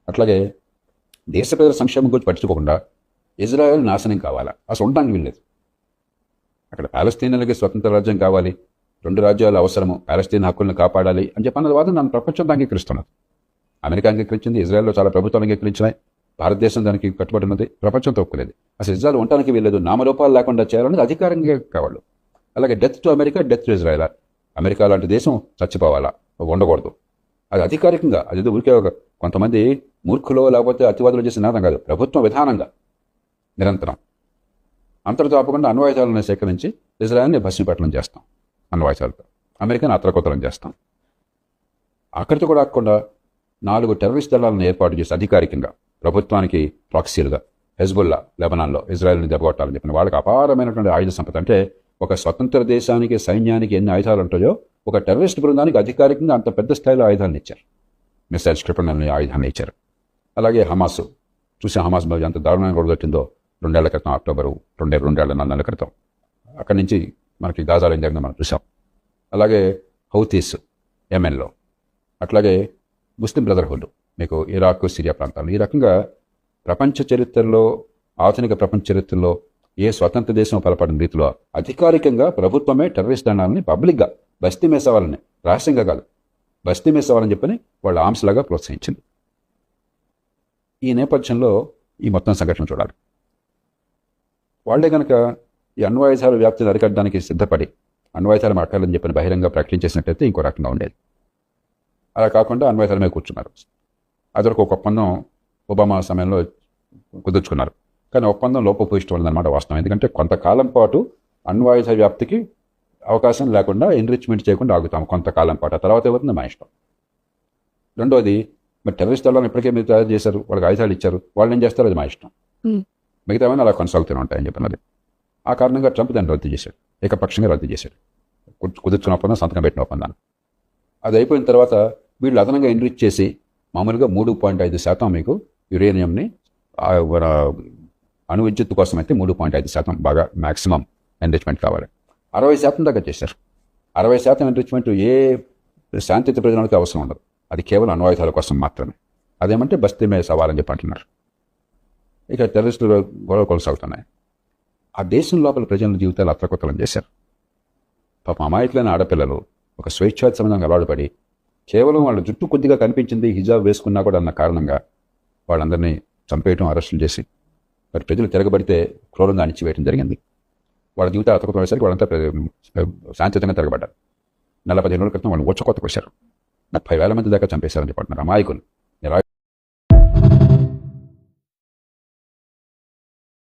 అట్లాగే దేశ ప్రజల సంక్షేమం గురించి పట్టించుకోకుండా ఇజ్రాయెల్ నాశనం కావాలా, అసలు ఉండడానికి వీల్లేదు. అక్కడ పాలస్తీనాలకి స్వతంత్ర రాజ్యం కావాలి, 2 రాజ్యాలు అవసరము, పాలస్తీన్ హక్కులను కాపాడాలి అని చెప్పిన వాదన నన్ను ప్రపంచం అంగీకరిస్తున్నది. అమెరికా అంగీకరించింది, ఇజ్రాయెల్లో చాలా ప్రభుత్వాలు అంగీకరించినాయి, భారతదేశం దానికి కట్టుబడి ఉన్నది, ప్రపంచం ఒప్పుకోలేదు. అసలు ఇజ్రాయెల్ ఉండడానికి వీల్లేదు, నామరూపాలు లేకుండా చేయాలనేది అధికారంగా కావాలి. అలాగే death to America, death to Israel. America లాంటి దేశం చచ్చిపోవాలా, ఉండకూడదు. అది అధికారికంగా, అది ఊరికే కొంతమంది మూర్ఖులో లేకపోతే అతివాదులు చేసిన నాదం కాదు, ప్రభుత్వ విధానంగా నిరంతరం. అంతటితో ఆపకుండా అణ్వాయుధాలను సేకరించి ఇజ్రాయెల్ని భస్మీపట్నం చేస్తాం, అణ్వాయుధాలతో అమెరికాని అత్రకోతలం చేస్తాం. అక్కడితో కూడా ఆకుండా 4 టెర్రరిస్ట్ దళాలను ఏర్పాటు చేసి అధికారికంగా ప్రభుత్వానికి ప్రాక్సీలుగా హెజ్బుల్లా లెబనాన్లో ఇజ్రాయెల్ని దెబ్బకొట్టాలని చెప్పిన వాళ్ళకి అపారమైనటువంటి ఆయుధ సంపద. అంటే ఒక స్వతంత్ర దేశానికి సైన్యానికి ఎన్ని ఆయుధాలు ఉంటాయో ఒక టెర్రరిస్ట్ బృందానికి అధికారికంగా అంత పెద్ద స్థాయిలో ఆయుధాలను ఇచ్చారు, మిసైల్స్, క్షిపణులని ఆయుధాన్ని ఇచ్చారు. అలాగే హమాస్ హమాస్ ఎంత దారుణంగా కొడగొట్టిందో 2 ఏళ్ల క్రితం, అక్టోబరు 2 4 క్రితం. అక్కడి నుంచి మనకి గాజాలో ఏం జరిగిందో మనం చూసాం. అలాగే హౌతీస్ యెమెన్లో, అట్లాగే ముస్లిం బ్రదర్హుడ్ మీకు ఇరాక్, సిరియా ప్రాంతాల్లో. ఈ రకంగా ప్రపంచ చరిత్రలో, ఆధునిక ప్రపంచ చరిత్రలో ఏ స్వతంత్ర దేశం బలపడిన రీతిలో అధికారికంగా ప్రభుత్వమే టెర్రరిస్ట్ దండాలని పబ్లిక్గా బస్తీ మేసేవాళ్ళని, రహస్యంగా కాదు, బస్తీ మేసేవాళ్ళని చెప్పని వాళ్ళ ఆంశలాగా ప్రోత్సహించింది. ఈ నేపథ్యంలో ఈ మొత్తం సంఘటన చూడాలి. వాళ్లే కనుక ఈ అణ్వాయుధాల వ్యాప్తిని అరికట్టడానికి సిద్ధపడి అణ్వాయుధాలు మాట్లాడాలని చెప్పిన బహిరంగ ప్రకటించేసినట్టయితే ఇంకో రకంగా ఉండేది. అలా కాకుండా అణ్వాయుధాల మీద కూర్చున్నారు. అదొక ఒప్పందం ఒబామా సమయంలో కుదుర్చుకున్నారు. కానీ ఒప్పందం లోపభూయిష్టం వల్లనమాట వాస్తవం. ఎందుకంటే కొంతకాలం పాటు అణ్వాయుధ వ్యాప్తికి అవకాశం లేకుండా ఎన్రిచ్మెంట్ చేయకుండా ఆగుతాం కొంతకాలం పాటు, ఆ తర్వాత ఏమవుతుంది మా ఇష్టం. రెండోది, మరి టెర్రరిస్ట్ దళాలను ఇప్పటికే మీరు తయారు చేశారు, వాళ్ళకి ఆయుధాలు ఇచ్చారు, వాళ్ళు ఏం చేస్తారు అది మా ఇష్టం, మిగతావన్నీ అలా కొనసాగుతూనే ఉంటాయని చెప్పినది. ఆ కారణంగా ట్రంప్ దాన్ని రద్దు చేశాడు, ఏకపక్షంగా రద్దు చేశాడు. కుదుర్చున్న ఒప్పందం, సంతకం పెట్టిన ఒప్పందాన్ని. అది అయిపోయిన తర్వాత వీళ్ళు అదనంగా ఎన్రిచ్ చేసి మామూలుగా 3.5% మీకు యురేనియంని అణు విద్యుత్ కోసం అయితే 3.5% బాగా మ్యాక్సిమం ఎన్రిచ్మెంట్ కావాలి. 60% దాకా చేశారు. 60% ఎన్రిచ్మెంట్ ఏ శాంతియుత ప్రయోజనాలకు అవసరం ఉండదు, అది కేవలం అణ్వాయుధాల కోసం మాత్రమే. అదేమంటే బస్తీ మీద సవాలని చెప్పి అంటున్నారు. ఇక టెర్రరిస్టులు గొడవ కొనసాగుతున్నాయి. ఆ దేశం లోపల ప్రజల జీవితాలు అత్రకొత్తలం చేశారు. పాపం అమాయకులైన ఆడపిల్లలు ఒక స్వేచ్ఛాది సంబంధంగా అలవాటుపడి కేవలం వాళ్ళ జుట్టు కొద్దిగా కనిపించింది, హిజాబ్ వేసుకున్నా కూడా అన్న కారణంగా వాళ్ళందరినీ చంపేయటం, అరెస్టులు చేసి మరి ప్రజలు తిరగబడితే క్రూరంగా అణిచివేయడం జరిగింది. వాళ్ళ జీవితాలు అతకొత్తం వేసరికి వాళ్ళంతా శాంతియుతంగా తిరగబడ్డారు. 15 రోజుల క్రితం వాళ్ళు ఊచకొత్తకు వచ్చారు. 30,000 మంది దాకా చంపేశారని చెప్పంటున్నారు అమాయకులు.